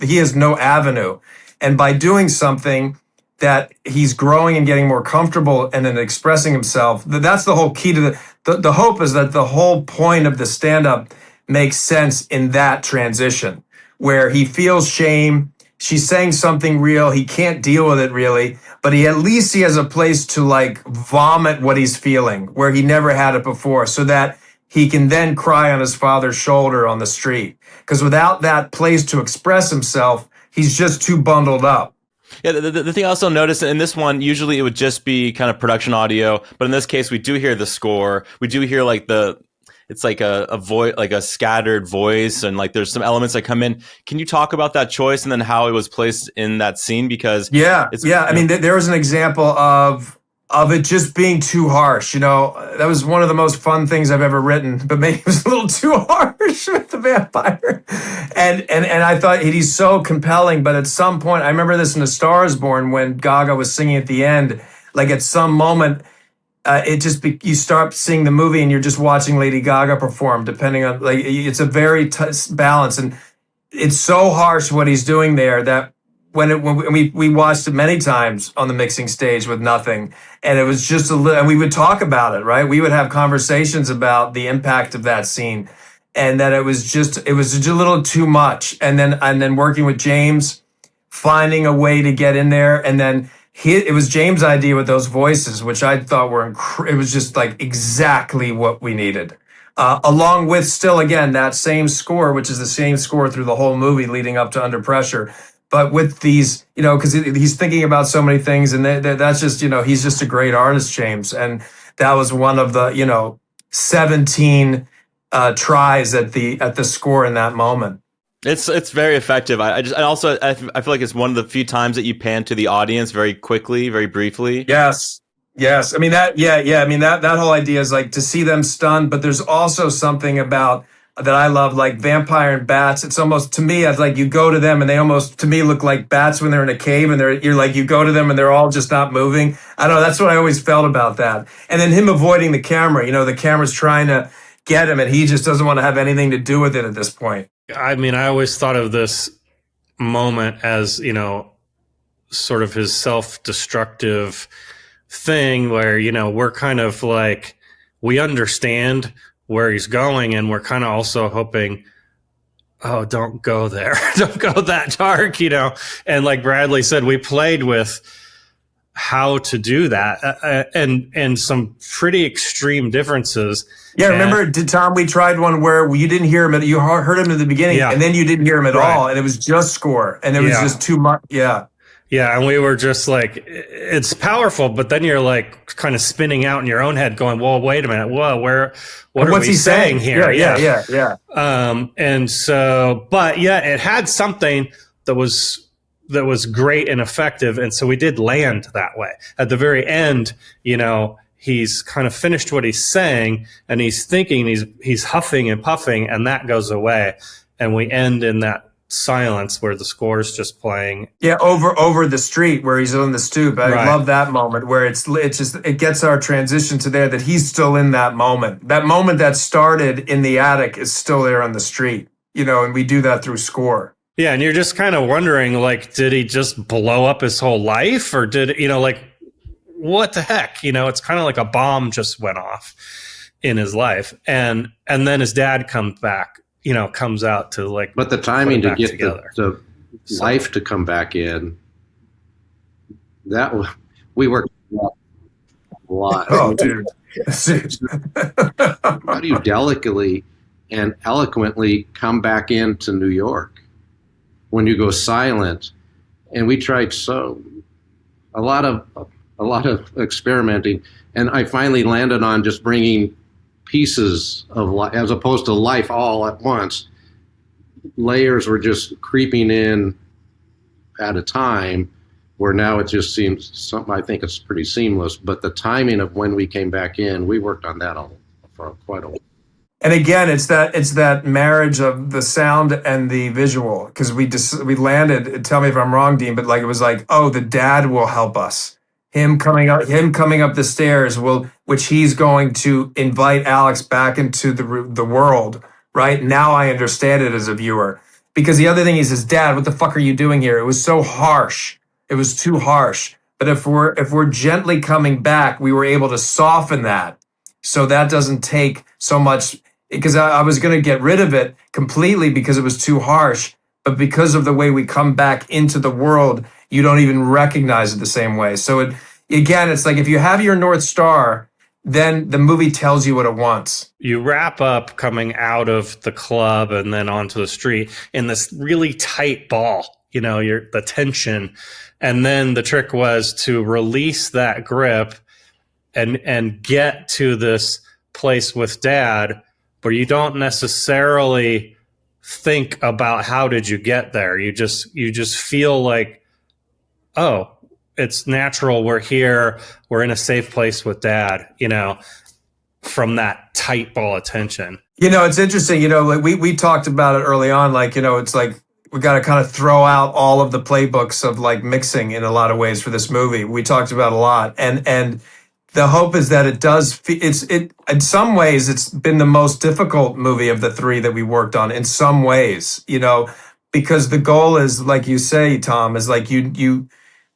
He has no avenue. And by doing something that he's growing and getting more comfortable and then expressing himself, that's the whole key to the hope is that the whole point of the stand-up makes sense in that transition where he feels shame. She's saying something real. He can't deal with it really, but he has a place to like vomit what he's feeling where he never had it before so that he can then cry on his father's shoulder on the street. Because without that place to express himself, he's just too bundled up. Yeah, the thing I also noticed in this one, usually it would just be kind of production audio, but in this case, we do hear the score. We do hear like it's like a voice, like a scattered voice, and like there's some elements that come in. Can you talk about that choice and then how it was placed in that scene? Because I mean, there was an example of it just being too harsh. That was one of the most fun things I've ever written, but maybe it was a little too harsh with the vampire. And I thought he's so compelling, but at some point, I remember this in A Star Is Born when Gaga was singing at the end. Like at some moment. You start seeing the movie and you're just watching Lady Gaga perform, depending on it's a very balance. And it's so harsh what he's doing there that when we watched it many times on the mixing stage with nothing. And it was just and we would talk about it, right? We would have conversations about the impact of that scene and that it was just a little too much. And then working with James, finding a way to get in there and then it was James' idea with those voices, which I thought it was just like exactly what we needed. Along with still, again, that same score, which is the same score through the whole movie leading up to Under Pressure. But with these, because he's thinking about so many things and that's just, he's just a great artist, James. And that was one of the, 17 tries at the score in that moment. It's very effective. I feel like it's one of the few times that you pan to the audience very quickly, very briefly. Yes. Yes, I mean that. Yeah. I mean that whole idea is like to see them stunned, but there's also something about that I love, like vampire and bats. It's almost to me, it's like you go to them and they almost to me look like bats when they're in a cave, and you're like you go to them and they're all just not moving. I don't know. That's what I always felt about that. And then him avoiding the camera. You know, the camera's trying to get him, and he just doesn't want to have anything to do with it at this point. I mean, I always thought of this moment as, you know, sort of his self-destructive thing where, you know, we're kind of like, we understand where he's going, and we're kind of also hoping, oh, don't go there. Don't go that dark, you know. And like Bradley said, we played with how to do that and some pretty extreme differences. Yeah, remember, Tom, we tried one where you didn't hear him, you heard him at the beginning, and then you didn't hear him at all, and it was just score, and it was just too much. Yeah, and we were just like, it's powerful, but then you're like kind of spinning out in your own head going, whoa, wait a minute. Whoa, what are we saying here? Yeah. And so, but yeah, it had something that was great and effective. And so we did land that way. At the very end, you know, he's kind of finished what he's saying and he's thinking, he's huffing and puffing, and that goes away. And we end in that silence where the score is just playing. Yeah, over the street where he's on the stoop. I love that moment where it gets our transition to there that he's still in that moment. That moment that started in the attic is still there on the street, you know, and we do that through score. Yeah, and you're just kind of wondering, like, did he just blow up his whole life, or did, you know, like, what the heck? You know, it's kind of like a bomb just went off in his life, and then his dad comes back. You know, comes out to like, but the timing to get the life to come back in, that we worked a lot. Oh, dude. How do you delicately and eloquently come back into New York when you go silent? And we tried a lot of experimenting, and I finally landed on just bringing pieces of life as opposed to life all at once. Layers were just creeping in at a time, where now it just seems something. I think it's pretty seamless, but the timing of when we came back in, we worked on that for quite a while. And again, it's that marriage of the sound and the visual, because we landed. Tell me if I'm wrong, Dean, but like it was like, oh, the dad will help us. Him coming up the stairs which he's going to invite Alex back into the world, right? Now I understand it as a viewer, because the other thing is his dad. What the fuck are you doing here? It was so harsh. It was too harsh. But if we're gently coming back, we were able to soften that, so that doesn't take so much. Because I was going to get rid of it completely because it was too harsh, but because of the way we come back into the world, you don't even recognize it the same way. So it's like if you have your North Star, then the movie tells you what it wants. You wrap up coming out of the club and then onto the street in this really tight ball, you know, the tension. And then the trick was to release that grip and get to this place with dad where you don't necessarily think about how did you get there. You just feel like, oh, it's natural. We're here. We're in a safe place with dad, you know, from that tight ball of tension. You know, it's interesting, you know, like we talked about it early on, like, you know, it's like we got to kind of throw out all of the playbooks of like mixing in a lot of ways for this movie. We talked about a lot. And the hope is that it does, in some ways, it's been the most difficult movie of the three that we worked on in some ways, you know, because the goal is, like you say, Tom, is like you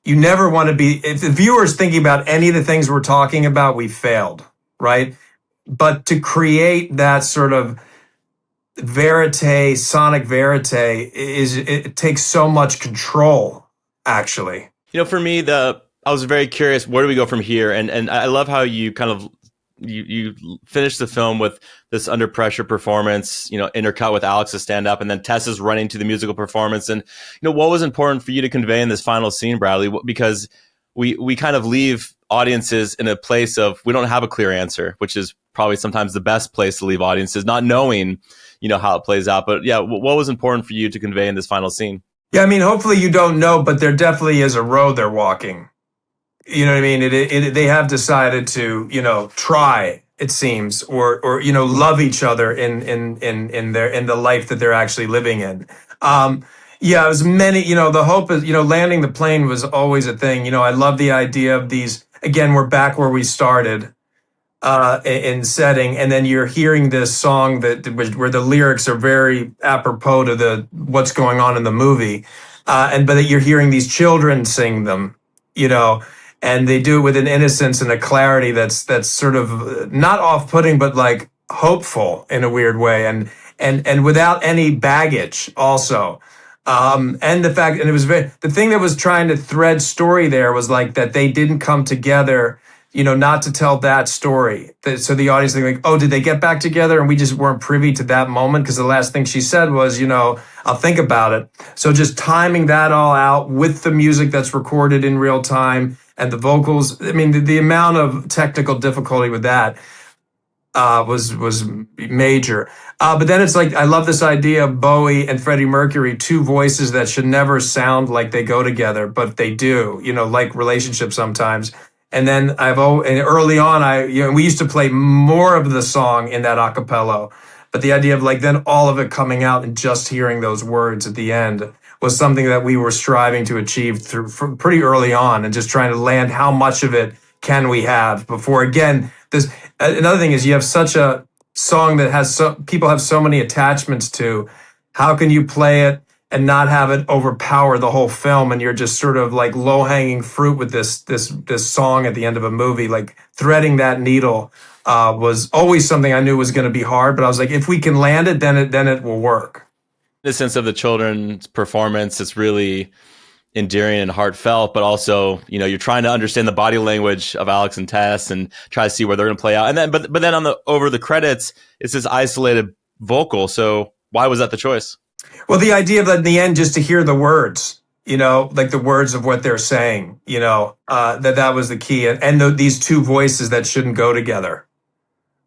never want to be, if the viewer's thinking about any of the things we're talking about, we failed, right? But to create that sort of verite, sonic verite, it takes so much control, actually. You know, for me, I was very curious, where do we go from here? And I love how you kind of you finish the film with this under pressure performance, you know, intercut with Alex's stand up, and then Tessa's running to the musical performance. And, you know, what was important for you to convey in this final scene, Bradley? Because we kind of leave audiences in a place of, we don't have a clear answer, which is probably sometimes the best place to leave audiences, not knowing, you know, how it plays out. But yeah, what was important for you to convey in this final scene? Yeah, I mean, hopefully you don't know, but there definitely is a road they're walking. You know what I mean? They have decided to, try, it seems, or love each other in the life that they're actually living in. Yeah, it was many, the hope is, landing the plane was always a thing. I love the idea of these, again, we're back where we started, in setting, and then you're hearing this song where the lyrics are very apropos to what's going on in the movie. But you're hearing these children sing them, and they do it with an innocence and a clarity that's sort of not off-putting, but like hopeful in a weird way, and without any baggage also. And the fact, and it was the thing that was trying to thread story there was like that they didn't come together, not to tell that story. So the audience think like, oh, did they get back together? And we just weren't privy to that moment because the last thing she said was, I'll think about it. So just timing that all out with the music that's recorded in real time and the vocals. I mean, the amount of technical difficulty with that was major. But then it's like, I love this idea of Bowie and Freddie Mercury, two voices that should never sound like they go together, but they do, like relationships sometimes. And then early on, we used to play more of the song in that a cappella, but the idea of like then all of it coming out and just hearing those words at the end was something that we were striving to achieve from pretty early on, and just trying to land how much of it can we have before, again, another thing is you have such a song that people have so many attachments to. How can you play it and not have it overpower the whole film, and you're just sort of like low-hanging fruit with this song at the end of a movie? Like threading that needle was always something I knew was going to be hard, but I was like, if we can land it, then it will work. The sense of the children's performance, it's really endearing and heartfelt, but also, you're trying to understand the body language of Alex and Tess and try to see where they're going to play out. And then, but then over the credits, it's this isolated vocal. So why was that the choice? Well, the idea of in the end, just to hear the words, like the words of what they're saying, that was the key. And these two voices that shouldn't go together.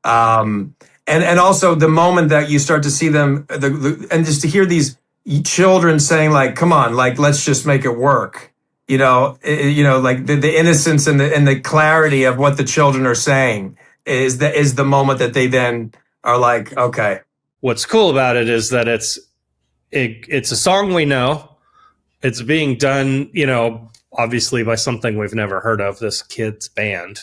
And also the moment that you start to see them, and just to hear these children saying like, come on, like, let's just make it work. Like the innocence and the clarity of what the children are saying is the moment that they then are like, okay. What's cool about it is that it's a song we know. It's being done, obviously by something we've never heard of, this kid's band.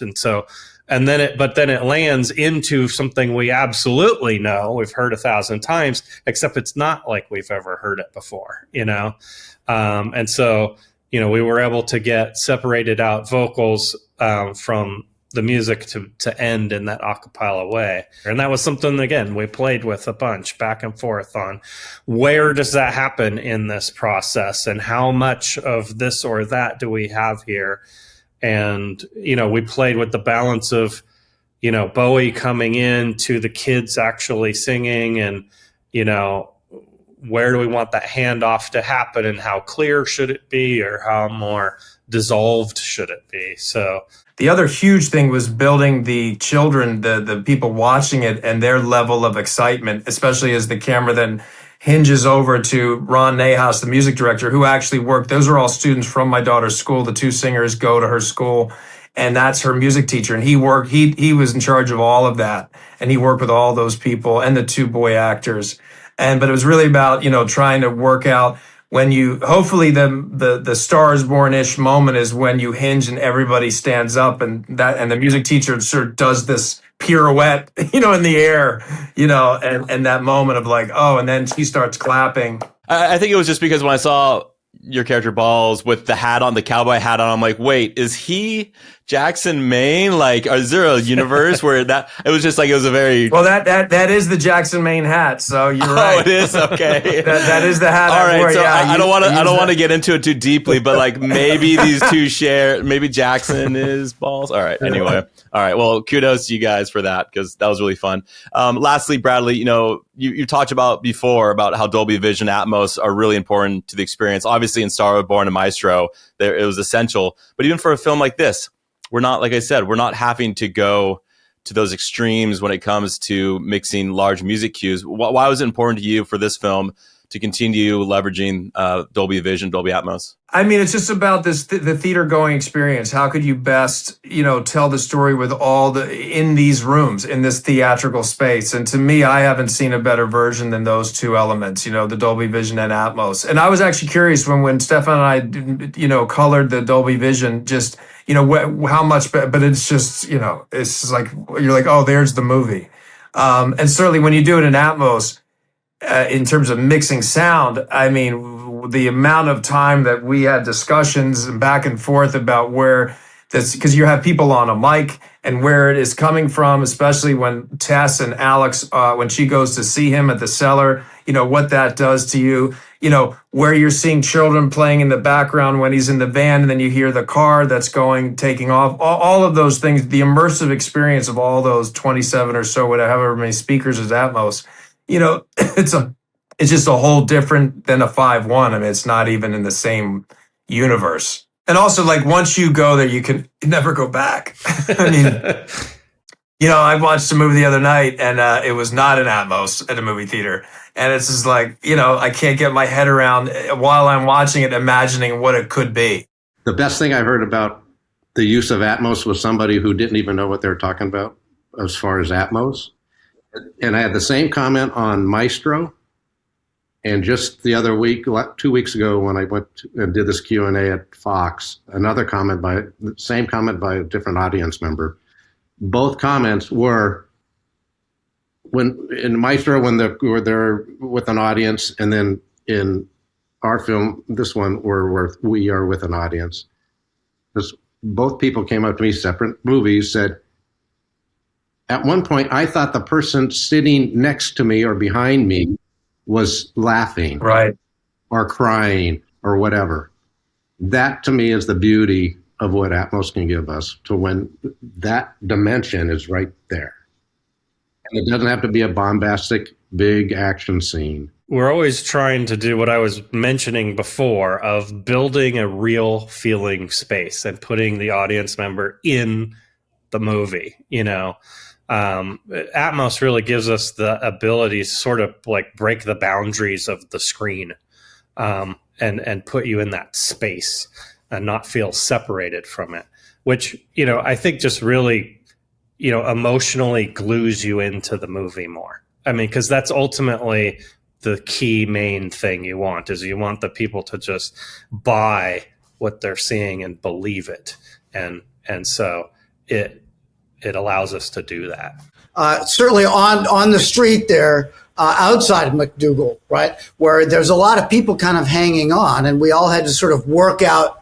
And then it lands into something we absolutely know, we've heard 1,000 times, except it's not like we've ever heard it before, And so, we were able to get separated out vocals from the music to end in that a cappella way. And that was something, again, we played with a bunch back and forth on where does that happen in this process and how much of this or that do we have here? And, we played with the balance of, Bowie coming in to the kids actually singing and, where do we want that handoff to happen and how clear should it be or how more dissolved should it be? So the other huge thing was building the children, the people watching it and their level of excitement, especially as the camera then hinges over to Ron Nahas, the music director, who actually worked. Those are all students from my daughter's school. The two singers go to her school, and that's her music teacher. And he was in charge of all of that. And he worked with all those people and the two boy actors. But it was really about, trying to work out when hopefully the Star is Born-ish moment is when you hinge and everybody stands up and the music teacher sort of does this pirouette, in the air, and that moment of like, oh, and then she starts clapping. I think it was just because when I saw your character Balls with the hat on, the cowboy hat on, I'm like, wait, is he Jackson Maine? Like, is there a universe where it was just like, it was a very... Well, that is the Jackson Maine hat. So you're right. Oh, it is? Okay. that is the hat. All right. wore. So yeah, I don't want to get into it too deeply, but like maybe these two share, maybe Jackson is Balls. All right. Anyway. All right. Well, kudos to you guys for that, because that was really fun. Lastly, Bradley, you talked about before about how Dolby Vision Atmos are really important to the experience. Obviously in Star Born and Maestro, it was essential, but even for a film like this, we're not, like I said, we're not having to go to those extremes when it comes to mixing large music cues. Why was it important to you for this film to continue leveraging Dolby Vision, Dolby Atmos? I mean, it's just about this the theater going experience. How could you best, tell the story with all in these rooms, in this theatrical space? And to me, I haven't seen a better version than those two elements, the Dolby Vision and Atmos. And I was actually curious when Stefan and I, colored the Dolby Vision, just, how much, but it's just, it's just like, you're like, oh, there's the movie. And certainly when you do it in Atmos, in terms of mixing sound, I mean, the amount of time that we had discussions and back and forth about where this, because you have people on a mic and where it is coming from, especially when Tess and Alex, when she goes to see him at the cellar, what that does to you, where you're seeing children playing in the background when he's in the van, and then you hear the car that's taking off, all of those things, the immersive experience of all those 27 or so, whatever many speakers is Atmos. It's just a whole different than a 5.1. I mean, it's not even in the same universe. And also, like, once you go there, you can never go back. I mean, I watched a movie the other night, and it was not in Atmos at a movie theater. And it's just like, I can't get my head around, while I'm watching it, imagining what it could be. The best thing I heard about the use of Atmos was somebody who didn't even know what they were talking about as far as Atmos. And I had the same comment on Maestro. And just the other week, 2 weeks ago, when I went and did this Q&A at Fox, the same comment by a different audience member. Both comments were in Maestro, when they're with an audience, and then in our film, this one, we are with an audience. Because both people came up to me, separate movies, said, at one point, I thought the person sitting next to me or behind me was laughing, right, or crying or whatever. That to me is the beauty of what Atmos can give us, to when that dimension is right there. And it doesn't have to be a bombastic, big action scene. We're always trying to do what I was mentioning before, of building a real feeling space and putting the audience member in the movie, Atmos really gives us the ability to sort of like break the boundaries of the screen, and put you in that space and not feel separated from it, which, I think just really, emotionally glues you into the movie more. I mean, because that's ultimately the key main thing you want the people to just buy what they're seeing and believe it. And so it allows us to do that. Certainly on the street there, outside of McDougal, right, where there's a lot of people kind of hanging on, and we all had to sort of work out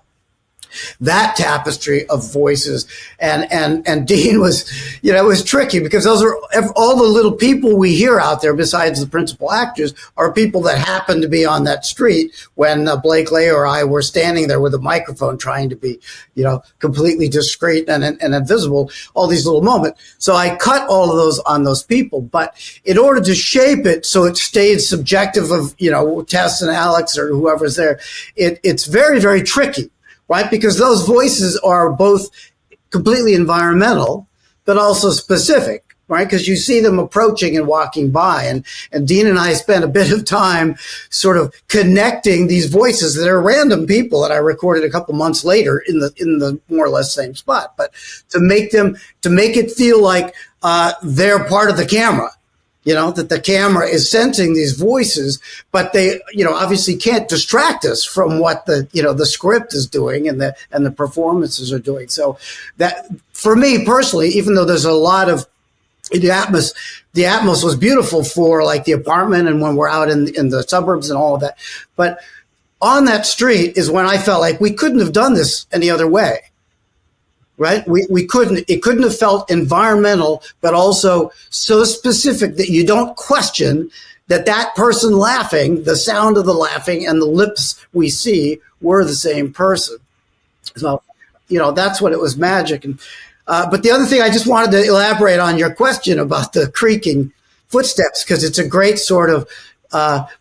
that tapestry of voices. And Dean was, it was tricky, because those are all the little people we hear out there besides the principal actors are people that happen to be on that street when Blake Lay or I were standing there with a microphone trying to be, completely discreet and invisible, all these little moments. So I cut all of those on those people, but in order to shape it so it stayed subjective of, Tess and Alex or whoever's there, it's very, very tricky. Right? Because those voices are both completely environmental, but also specific, right? Because you see them approaching and walking by. And Dean and I spent a bit of time sort of connecting these voices that are random people that I recorded a couple months later in the more or less same spot, but to make it feel like they're part of the camera. That the camera is sensing these voices, but they, obviously can't distract us from what the script is doing and the performances are doing. So that, for me personally, even though there's a lot of the Atmos was beautiful for like the apartment and when we're out in the suburbs and all of that. But on that street is when I felt like we couldn't have done this any other way. Right? It couldn't have felt environmental, but also so specific that you don't question that person laughing, the sound of the laughing and the lips we see were the same person. So, that's what it was magic. And, but the other thing I just wanted to elaborate on your question about the creaking footsteps, because it's a great sort of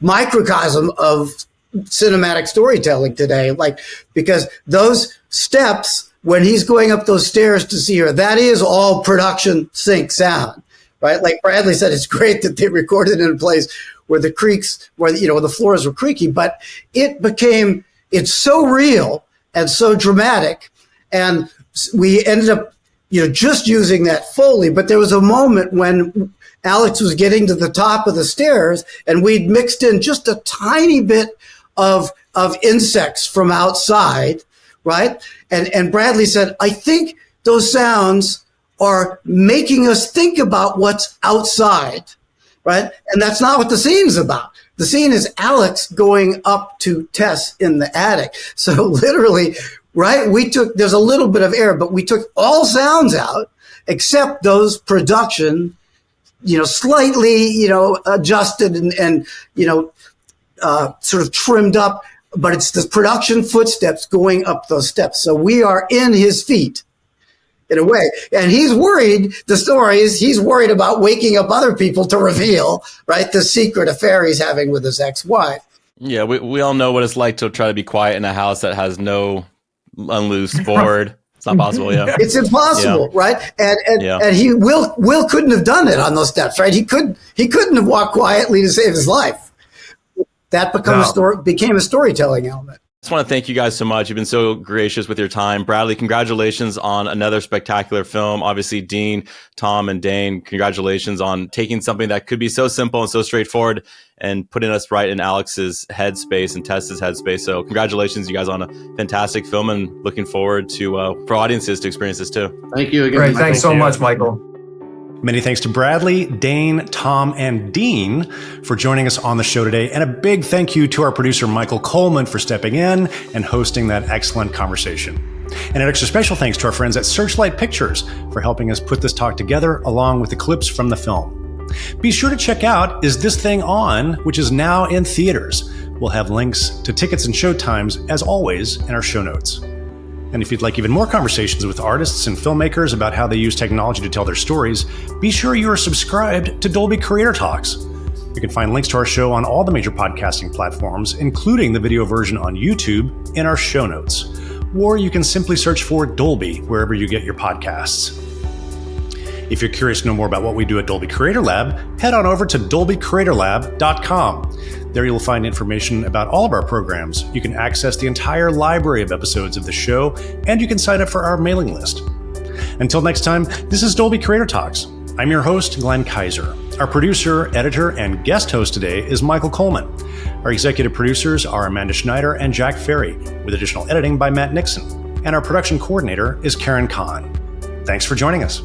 microcosm of cinematic storytelling today. Like, because those steps, when he's going up those stairs to see her, that is all production sync sound, right? Like Bradley said, it's great that they recorded in a place where the creaks, where, the floors were creaky, but it's so real and so dramatic. And we ended up, just using that Foley. But there was a moment when Alex was getting to the top of the stairs and we'd mixed in just a tiny bit of insects from outside, right? And Bradley said, I think those sounds are making us think about what's outside, right? And that's not what the scene's about. The scene is Alex going up to Tess in the attic. So literally, right, there's a little bit of air, but we took all sounds out except those production, slightly, adjusted and sort of trimmed up, but it's the production footsteps going up those steps. So we are in his feet in a way. And he's worried, the story is he's worried about waking up other people to reveal, right, the secret affair he's having with his ex-wife. Yeah, we all know what it's like to try to be quiet in a house that has no unloose board. It's not possible, yeah. It's impossible, right? And he Will couldn't have done it on those steps, right? He couldn't have walked quietly to save his life. That became a storytelling element. I just want to thank you guys so much. You've been so gracious with your time. Bradley, congratulations on another spectacular film. Obviously, Dean, Tom, and Dane, congratulations on taking something that could be so simple and so straightforward and putting us right in Alex's headspace and Tess's headspace. So congratulations, you guys, on a fantastic film, and looking forward to for audiences to experience this too. Thank you again. Great. Thanks so much, Michael. Many thanks to Bradley, Dane, Tom, and Dean for joining us on the show today. And a big thank you to our producer, Michael Coleman, for stepping in and hosting that excellent conversation. And an extra special thanks to our friends at Searchlight Pictures for helping us put this talk together, along with the clips from the film. Be sure to check out Is This Thing On?, which is now in theaters. We'll have links to tickets and show times, as always, in our show notes. And if you'd like even more conversations with artists and filmmakers about how they use technology to tell their stories, be sure you are subscribed to Dolby Creator Talks. You can find links to our show on all the major podcasting platforms, including the video version on YouTube, in our show notes. Or you can simply search for Dolby wherever you get your podcasts. If you're curious to know more about what we do at Dolby Creator Lab, head on over to dolbycreatorlab.com. There you'll find information about all of our programs. You can access the entire library of episodes of the show, and you can sign up for our mailing list. Until next time, this is Dolby Creator Talks. I'm your host, Glenn Kaiser. Our producer, editor, and guest host today is Michael Coleman. Our executive producers are Amanda Schneider and Jack Ferry, with additional editing by Matt Nixon. And our production coordinator is Karen Kahn. Thanks for joining us.